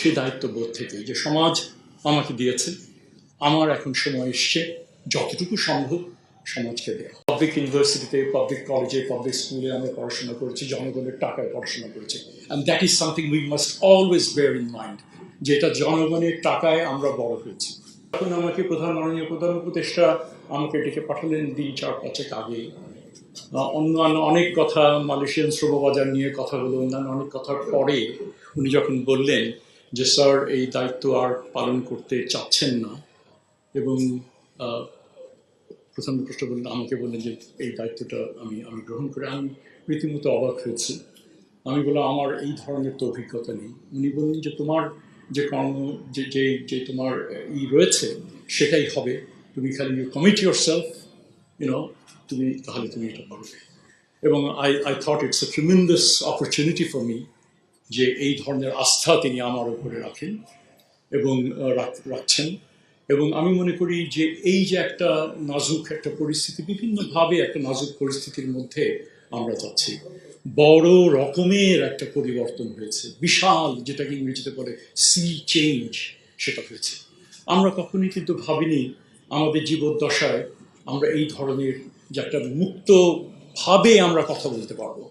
সেই দায়িত্ববোধ থেকে যে সমাজ আমাকে দিয়েছে, আমার এখন সময় এসছে যতটুকু সম্ভব সমাজকে দেওয়া। পাবলিক ইউনিভার্সিটিতে, পাবলিক কলেজে, পাবলিক স্কুলে আমরা পড়াশোনা করেছি, জনগণের টাকায় পড়াশোনা করেছি, and that is something we must always bear in mind, যেটা জনগণের টাকায় আমরা বড় হয়েছি। এখন আমাকে মাননীয় প্রধান উপদেষ্টা আমাকে ডেকে পাঠালেন দিন 4-5 আগে। অন্যান্য অনেক কথা, মালয়েশিয়ান শ্রমবাজার নিয়ে কথা হলো, অন্যান্য অনেক কথার পরে উনি যখন বললেন যে স্যার এই দায়িত্ব আর পালন করতে চাচ্ছেন না, এবং প্রধান উপদেষ্টা আমাকে বললেন যে এই দায়িত্বটা আমি গ্রহণ করে, আমি রীতিমতো অবাক হয়েছি। আমি বললাম আমার এই ধরনের তো অভিজ্ঞতা নেই। উনি বললেন যে তোমার যে কর্ম, যে তোমার রয়েছে সেটাই হবে, তুমি খালি ইউ কমিট ইউর সেলফ, তাহলে তুমি এটা পারবে। এবং I thought it's a tremendous opportunity for me যে এই ধরনের আস্থা তিনি আমার উপরে রাখেন এবং রাখছেন। এবং আমি মনে করি যে এই যে একটা নাজুক একটা পরিস্থিতি, বিভিন্নভাবে একটা নাজুক পরিস্থিতির মধ্যে আমরা যাচ্ছি, বড় রকমের একটা পরিবর্তন হয়েছে, বিশাল, যেটাকে ইংরেজিতে বলে সি চেঞ্জ, সেটা হয়েছে। আমরা কখনই কিন্তু ভাবিনি আমাদের জীবদ্দশায় আমরা এই ধরনের যে একটা মুক্তভাবে আমরা কথা বলতে পারবো,